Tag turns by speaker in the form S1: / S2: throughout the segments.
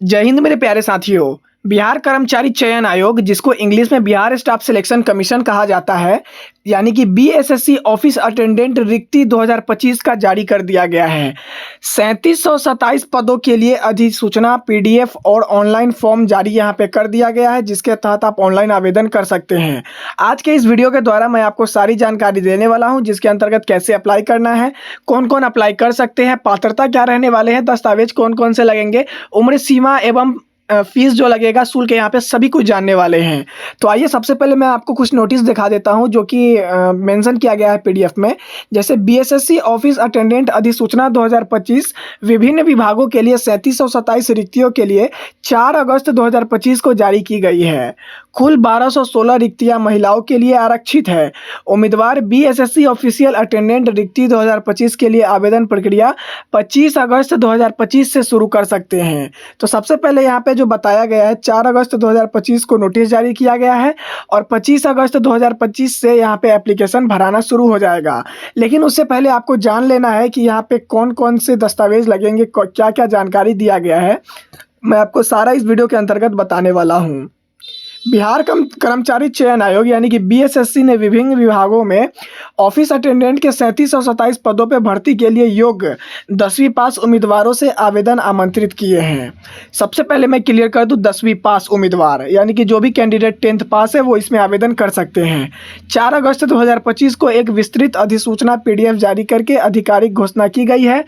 S1: जय हिंद मेरे प्यारे साथियों। बिहार कर्मचारी चयन आयोग, जिसको इंग्लिश में बिहार स्टाफ सिलेक्शन कमीशन कहा जाता है, यानी कि बीएसएससी ऑफिस अटेंडेंट रिक्ति 2025 का जारी कर दिया गया है। 3727 पदों के लिए अधिसूचना, पीडीएफ और ऑनलाइन फॉर्म जारी यहाँ पे कर दिया गया है, जिसके तहत आप ऑनलाइन आवेदन कर सकते हैं। आज के इस वीडियो के द्वारा मैं आपको सारी जानकारी देने वाला हूँ, जिसके अंतर्गत कैसे अप्लाई करना है, कौन कौन अप्लाई कर सकते हैं, पात्रता क्या रहने वाले हैं, दस्तावेज कौन कौन से लगेंगे, उम्र सीमा एवं फीस जो लगेगा, शुल्क, यहाँ पे सभी कुछ जानने वाले हैं। तो आइए सबसे पहले मैं आपको कुछ नोटिस दिखा देता हूं जो कि मेंशन किया गया है पीडीएफ में। जैसे बीएसएससी ऑफिस अटेंडेंट अधिसूचना 2025 विभिन्न विभागों के लिए 3727 रिक्तियों के लिए 4 अगस्त 2025 को जारी की गई है। कुल 1216 रिक्तियां महिलाओं के लिए आरक्षित है। उम्मीदवार बीएसएससी ऑफिशियल अटेंडेंट रिक्ति 2025 के लिए आवेदन प्रक्रिया 25 अगस्त 2025 से शुरू कर सकते हैं। तो सबसे पहले यहाँ पे जो बताया गया है, 4 अगस्त 2025 को नोटिस जारी किया गया है और 25 अगस्त 2025 से यहाँ पे एप्लीकेशन भराना शुरू हो जाएगा। लेकिन उससे पहले आपको जान लेना है कि यहाँ पे कौन कौन से दस्तावेज लगेंगे, क्या क्या जानकारी दिया गया है। मैं आपको सारा इस वीडियो के अंतर्गत बताने वाला हूँ। बिहार कर्मचारी चयन आयोग यानी कि बीएसएससी ने विभिन्न विभागों में ऑफिस अटेंडेंट के 3727 पदों पर भर्ती के लिए योग्य 10वीं पास उम्मीदवारों से आवेदन आमंत्रित किए हैं। सबसे पहले मैं क्लियर कर दूं, 10वीं पास उम्मीदवार यानी कि जो भी कैंडिडेट 10th पास है वो इसमें आवेदन कर सकते हैं। 4 अगस्त 2025 को एक विस्तृत अधिसूचना पीडीएफ जारी करके आधिकारिक घोषणा की गई है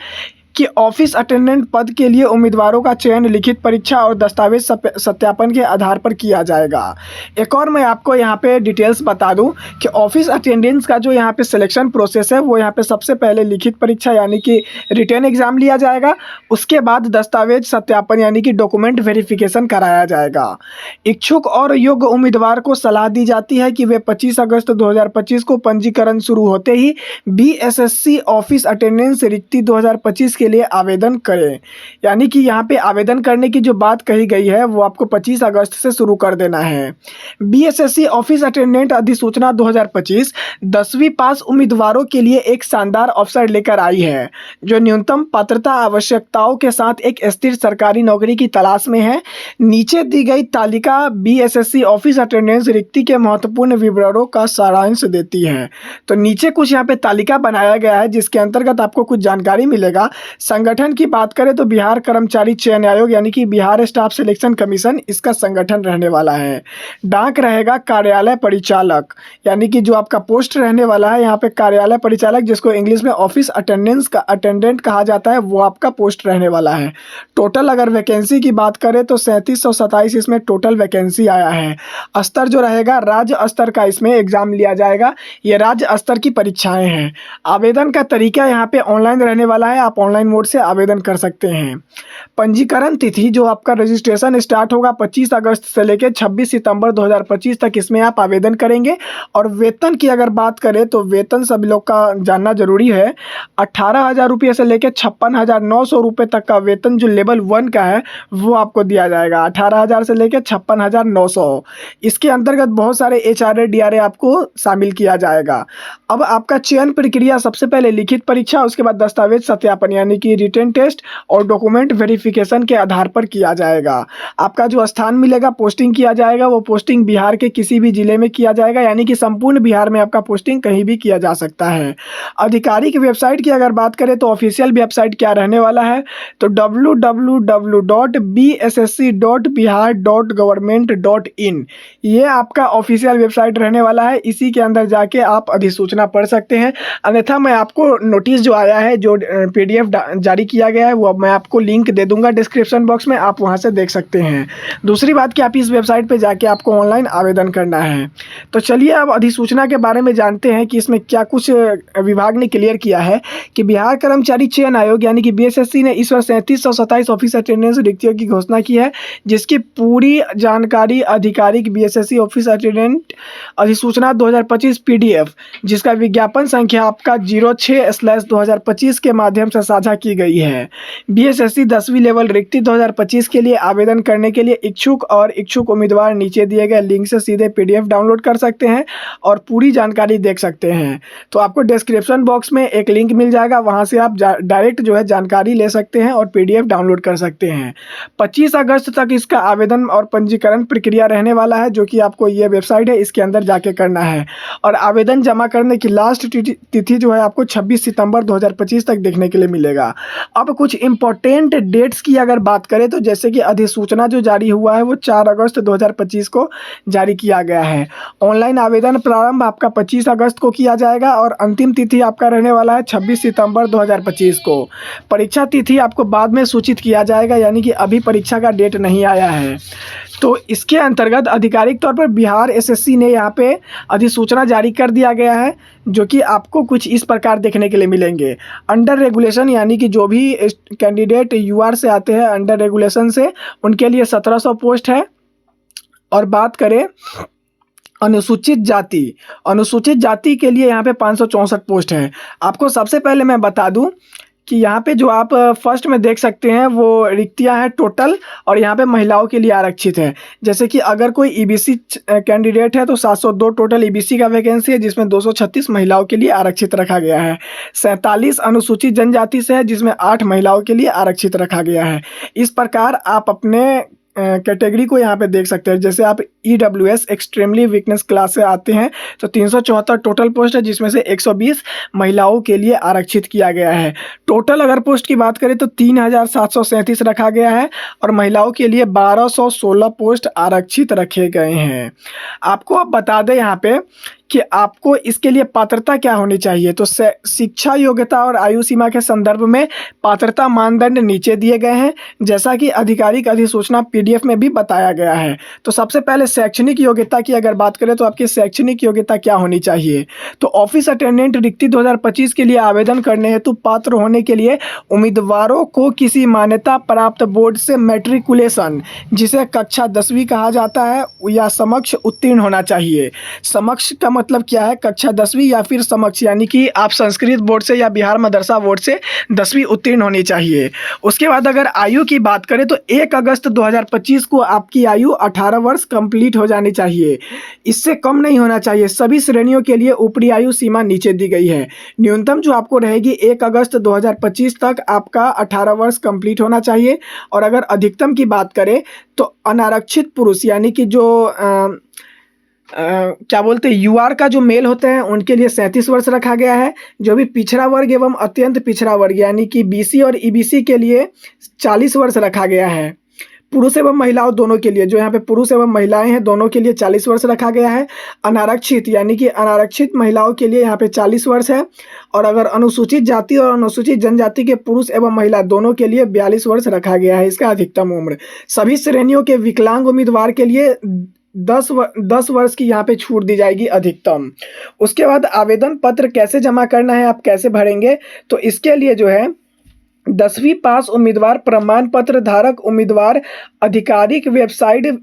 S1: कि ऑफिस अटेंडेंट पद के लिए उम्मीदवारों का चयन लिखित परीक्षा और दस्तावेज सत्यापन के आधार पर किया जाएगा। एक और मैं आपको यहाँ पे डिटेल्स बता दूं कि ऑफिस अटेंडेंट्स का जो यहाँ पे सिलेक्शन प्रोसेस है वो यहाँ पे सबसे पहले लिखित परीक्षा यानी कि रिटन एग्जाम लिया जाएगा। उसके बाद दस्तावेज सत्यापन यानी कि डॉक्यूमेंट वेरिफिकेशन कराया जाएगा। इच्छुक और योग्य उम्मीदवार को सलाह दी जाती है कि वे 25 अगस्त 2025 को पंजीकरण शुरू होते ही बीएसएससी ऑफिस अटेंडेंस रिक्ति 2025 के लिए आवेदन करें। यानी कि यहाँ पे आवेदन करने की जो बात कही गई है वो आपको 25 अगस्त से शुरू कर देना है। बीएसएससी ऑफिस अटेंडेंट अधिसूचना 2025 10वीं पास उम्मीदवारों के लिए एक शानदार अवसर लेकर आई है, जो न्यूनतम पात्रता आवश्यकताओं के साथ एक स्थिर सरकारी नौकरी की तलाश में है। नीचे दी गई तालिका बीएसएससी ऑफिस अटेंडेंस रिक्ति के महत्वपूर्ण विवरणों का सारांश देती है। तो नीचे कुछ यहाँ पे तालिका बनाया गया है, जिसके अंतर्गत आपको कुछ जानकारी मिलेगा। संगठन की बात करें तो बिहार कर्मचारी चयन आयोग यानी कि बिहार स्टाफ सिलेक्शन कमीशन इसका संगठन रहने वाला है। डाक रहेगा कार्यालय परिचालक, यानी कि जो आपका पोस्ट रहने वाला है यहाँ पे कार्यालय परिचालक, जिसको इंग्लिश में ऑफिस अटेंडेंट कहा जाता है, वो आपका पोस्ट रहने वाला है। टोटल अगर वैकेंसी की बात करें तो 3727 इसमें टोटल वैकेंसी आया है। स्तर जो रहेगा राज्य स्तर का इसमें एग्जाम लिया जाएगा। ये राज्य स्तर की परीक्षाएं हैं। आवेदन का तरीका यहाँ पे ऑनलाइन रहने वाला है। आप ऑनलाइन मोड से आवेदन कर सकते हैं। पंजीकरण तिथि जो आपका रजिस्ट्रेशन स्टार्ट होगा 25 अगस्त से लेकर 26 सितंबर 2025 तक, इसमें आप आवेदन करेंगे। और वेतन की अगर बात करें तो वेतन सभी लोग का जानना जरूरी है। 18,000 रुपये से लेकर 56,900 रुपये तक का वेतन जो लेवल 1 का है वो आपको दिया जाएगा। 18,000 से लेकर 56,900। इसके अंतर्गत बहुत सारे एचआरए डीआरए आपको शामिल किया जाएगा। अब आपका चयन प्रक्रिया सबसे पहले लिखित परीक्षा, उसके बाद दस्तावेज सत्यापन यानी कि रिटन टेस्ट और डॉक्यूमेंट वेरिफिकेशन के आधार पर किया जाएगा। आपका जो स्थान मिलेगा, पोस्टिंग किया जाएगा, वो पोस्टिंग बिहार के किसी भी जिले में किया जाएगा, यानी कि संपूर्ण बिहार में आपका पोस्टिंग कहीं भी किया जा सकता है। आधिकारिक वेबसाइट की अगर बात करें तो ऑफिशियल वेबसाइट क्या रहने वाला है, तो www.bssc.bihar.government.in ये आपका ऑफिशियल वेबसाइट रहने वाला है। इसी के अंदर जाके आप अधिसूचना पढ़ सकते हैं। अन्यथा मैं आपको नोटिस जो आया है, जो पीडीएफ जारी किया गया है, वो मैं आपको लिंक दे दूंगा डिस्क्रिप्शन बॉक्स में, आप वहां से देख सकते हैं। दूसरी बात कि आप इस वेबसाइट पे जाके आपको ऑनलाइन आवेदन करना है। तो चलिए अब अधिसूचना के बारे में जानते हैं कि इसमें क्या कुछ विभाग ने क्लियर किया है। कि बिहार कर्मचारी चयन आयोग यानी कि बीएसएससी ने इस वर्ष 3727 ऑफिस अटेंडेंस रिक्तियों की घोषणा की है, जिसकी पूरी जानकारी आधिकारिक बीएसएससी ऑफिस अटेंडेंट अधिसूचना 2025 पीडीएफ, जिसका विज्ञापन संख्या आपका 06/2025 के माध्यम से साझा परीक्षा की गई है। बीएसएससी 10वीं लेवल रिक्ति 2025 के लिए आवेदन करने के लिए इच्छुक उम्मीदवार नीचे दिए गए लिंक से सीधे पीडीएफ डाउनलोड कर सकते हैं और पूरी जानकारी देख सकते हैं। तो आपको डिस्क्रिप्शन बॉक्स में एक लिंक मिल जाएगा, वहां से आप डायरेक्ट जो है जानकारी ले सकते हैं और पीडीएफ डाउनलोड कर सकते हैं। 25 अगस्त तक इसका आवेदन और पंजीकरण प्रक्रिया रहने वाला है, जो कि आपको ये वेबसाइट है इसके अंदर जाके करना है। और आवेदन जमा करने की लास्ट तिथि जो है आपको 26 सितंबर 2025 तक देखने के लिए मिलेगा। अब कुछ इंपॉर्टेंट डेट्स की अगर बात करें तो जैसे कि अधिसूचना जो जारी हुआ है वो 4 अगस्त 2025 को जारी किया गया है। ऑनलाइन आवेदन प्रारंभ आपका 25 अगस्त को किया जाएगा और अंतिम तिथि आपका रहने वाला है 26 सितंबर 2025 को। परीक्षा तिथि आपको बाद में सूचित किया जाएगा, यानी कि अभी परीक्षा का डेट नहीं आया है। तो इसके अंतर्गत आधिकारिक तौर पर बिहार एसएससी ने यहाँ पे अधिसूचना जारी कर दिया गया है, जो कि आपको कुछ इस प्रकार देखने के लिए मिलेंगे। अंडर रेगुलेशन यानी कि जो भी कैंडिडेट यूआर से आते हैं अंडर रेगुलेशन से, उनके लिए 1700 पोस्ट है। और बात करें अनुसूचित जाति के लिए यहाँ पे 564 पोस्ट है। आपको सबसे पहले मैं बता दूं कि यहाँ पे जो आप फर्स्ट में देख सकते हैं वो रिक्तियाँ हैं टोटल, और यहाँ पे महिलाओं के लिए आरक्षित है। जैसे कि अगर कोई ईबीसी कैंडिडेट है तो 702 टोटल ईबीसी का वैकेंसी है, जिसमें 236 महिलाओं के लिए आरक्षित रखा गया है। 47 अनुसूचित जनजाति से है, जिसमें 8 महिलाओं के लिए आरक्षित रखा गया है। इस प्रकार आप अपने कैटेगरी को यहाँ पे देख सकते हैं। जैसे आप EWS एक्सट्रीमली वीकनेस क्लास से आते हैं तो 374 टोटल पोस्ट है, जिसमें से 120 महिलाओं के लिए आरक्षित किया गया है। टोटल अगर पोस्ट की बात करें तो 3737 रखा गया है और महिलाओं के लिए 1216 पोस्ट आरक्षित रखे गए हैं। आपको अब बता दें यहाँ पे कि आपको इसके लिए पात्रता क्या होनी चाहिए। तो शिक्षा योग्यता और आयु सीमा के संदर्भ में पात्रता मानदंड नीचे दिए गए हैं, जैसा कि आधिकारिक अधिसूचना पीडीएफ में भी बताया गया है। तो सबसे पहले शैक्षणिक योग्यता की अगर बात करें तो आपकी शैक्षणिक योग्यता क्या होनी चाहिए। तो ऑफिस अटेंडेंट रिक्ति 2025 के लिए आवेदन करने हेतु पात्र होने के लिए उम्मीदवारों को किसी मान्यता प्राप्त बोर्ड से मैट्रिकुलेशन, जिसे कक्षा 10वीं कहा जाता है, या समक्ष उत्तीर्ण होना चाहिए। समक्ष का मतलब क्या है? कक्षा 10वीं या फिर समक्ष, यानी कि आप संस्कृत बोर्ड से या बिहार मदरसा बोर्ड से 10वीं उत्तीर्ण होनी चाहिए। उसके बाद अगर आयु की बात करें तो 1 अगस्त 2025 को आपकी आयु 18 वर्ष कंप्लीट हो जानी चाहिए, इससे कम नहीं होना चाहिए। सभी श्रेणियों के लिए ऊपरी आयु सीमा नीचे दी गई है। न्यूनतम जो आपको रहेगी 1 अगस्त 2025 तक आपका 18 वर्ष कंप्लीट होना चाहिए। और अगर अधिकतम की बात करें तो अनारक्षित पुरुष, यानी कि जो क्या बोलते हैं यूआर का जो मेल होते हैं, उनके लिए 37 वर्ष रखा गया है। जो भी पिछड़ा वर्ग एवं अत्यंत पिछड़ा वर्ग यानी कि बीसी और ईबीसी के लिए 40 वर्ष रखा गया है। पुरुष एवं महिलाओं दोनों के लिए, जो यहाँ पे पुरुष एवं महिलाएं हैं दोनों के लिए 40 वर्ष रखा गया है। अनारक्षित यानी कि अनारक्षित महिलाओं के लिए यहाँ पे 40 वर्ष है। और अगर अनुसूचित जाति और अनुसूचित जनजाति के पुरुष एवं महिला दोनों के लिए 42 वर्ष रखा गया है इसका अधिकतम उम्र। सभी श्रेणियों के विकलांग उम्मीदवार के लिए 10 वर्ष की यहाँ पे छूट दी जाएगी अधिकतम। उसके बाद आवेदन पत्र कैसे जमा करना है, आप कैसे भरेंगे, तो इसके लिए जो है 10वीं पास उम्मीदवार प्रमाण पत्र धारक उम्मीदवार आधिकारिक वेबसाइट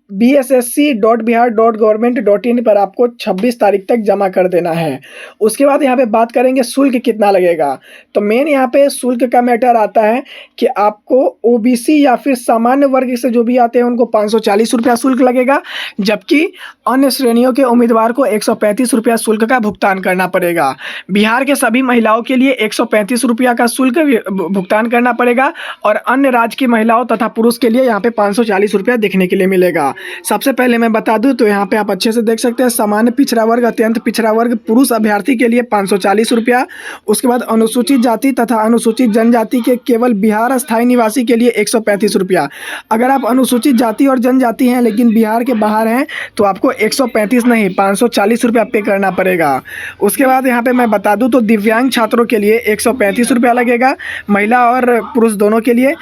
S1: bssc.bihar.government.in पर आपको 26 तारीख तक जमा कर देना है। उसके बाद यहाँ पे बात करेंगे शुल्क कितना लगेगा। तो मेन यहाँ पे शुल्क का मैटर आता है कि आपको ओबीसी या फिर सामान्य वर्ग से जो भी आते हैं उनको 540 रुपया शुल्क लगेगा, जबकि अन्य श्रेणियों के उम्मीदवार को 135 रुपया शुल्क का भुगतान करना पड़ेगा। बिहार के सभी महिलाओं के लिए 135 रुपया का शुल्क भुगतान करना पड़ेगा और अन्य राज्य की महिलाओं तथा पुरुष के लिए यहाँ पे 540 रुपया देखने के लिए मिलेगा। सबसे पहले मैं बता दूं तो यहाँ पे आप अच्छे से देख सकते हैं सामान्य पिछड़ा वर्ग, अत्यंत पिछड़ा वर्ग, पुरुष अभ्यर्थी के लिए 540 रुपया। उसके बाद अनुसूचित जाति तथा अनुसूचित जनजाति के केवल बिहार स्थायी निवासी के लिए 135 रुपया। अगर आप अनुसूचित जाति और जनजाति हैं लेकिन बिहार के बाहर हैं तो आपको 135 नहीं 540 रुपया पे करना पड़ेगा। उसके बाद यहाँ पे मैं बता दूँ तो दिव्यांग छात्रों के लिए 135 रुपया लगेगा, महिला और पुरुष दोनों के लिए।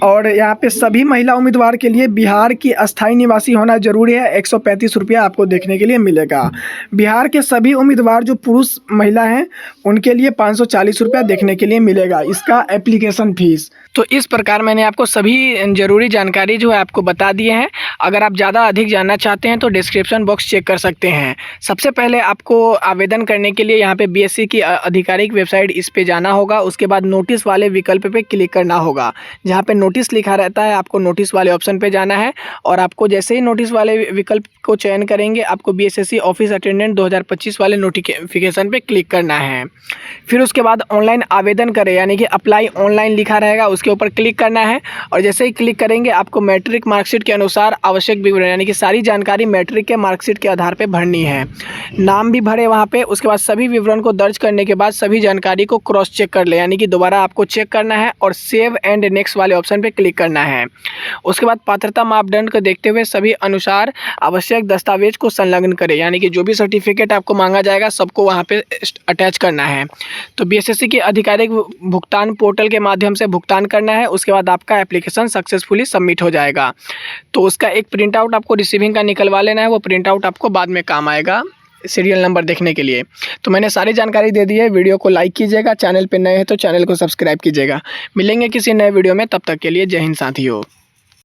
S1: और यहाँ पे सभी महिला उम्मीदवार के लिए बिहार की अस्थायी निवासी होना जरूरी है, 135 रुपया आपको देखने के लिए मिलेगा। बिहार के सभी उम्मीदवार जो पुरुष महिला हैं उनके लिए 540 रुपया देखने के लिए मिलेगा इसका एप्लीकेशन फीस। तो इस प्रकार मैंने आपको सभी ज़रूरी जानकारी जो है आपको बता दिए हैं। अगर आप ज़्यादा अधिक जानना चाहते हैं तो डिस्क्रिप्शन बॉक्स चेक कर सकते हैं। सबसे पहले आपको आवेदन करने के लिए यहाँ पे बीएससी की आधिकारिक वेबसाइट इस पे जाना होगा। उसके बाद नोटिस वाले विकल्प पे क्लिक करना होगा। जहाँ पे नोटिस लिखा रहता है आपको नोटिस वाले ऑप्शन पे जाना है और आपको जैसे ही नोटिस वाले विकल्प को चयन करेंगे आपको बीएसएससी ऑफिस अटेंडेंट 2025 वाले नोटिफिकेशन पे क्लिक करना है। फिर उसके बाद ऑनलाइन आवेदन करें यानी कि अप्लाई ऑनलाइन लिखा रहेगा, उसके ऊपर क्लिक करना है और जैसे ही क्लिक करेंगे आपको मैट्रिक मार्कशीट के अनुसार आवश्यक विवरण यानी कि सारी जानकारी मैट्रिक के मार्कशीट के आधार पे भरनी है। नाम भी भरे वहाँ पे। उसके बाद सभी विवरण को दर्ज करने के बाद सभी जानकारी को क्रॉस चेक कर ले यानी कि दोबारा आपको चेक करना है और सेव एंड नेक्स्ट वाले ऑप्शन पे क्लिक करना है। उसके बाद पात्रता मापदंड को देखते हुए सभी अनुसार आवश्यक दस्तावेज को संलग्न करें यानी कि जो भी सर्टिफिकेट आपको मांगा जाएगा सबको वहाँ पे अटैच करना है। तो बीएसएससी के आधिकारिक भुगतान पोर्टल के माध्यम से भुगतान करना है। उसके बाद आपका एप्लीकेशन सक्सेसफुली सबमिट हो जाएगा। तो उसका एक प्रिंट आउट आपको रिसीविंग का निकलवा लेना है, वो प्रिंट आउट आपको बाद में काम आएगा सीरियल नंबर देखने के लिए। तो मैंने सारी जानकारी दे दी है। वीडियो को लाइक कीजिएगा, चैनल पे नए हैं तो चैनल को सब्सक्राइब कीजिएगा। मिलेंगे किसी नए वीडियो में, तब तक के लिए जय हिंद साथियों।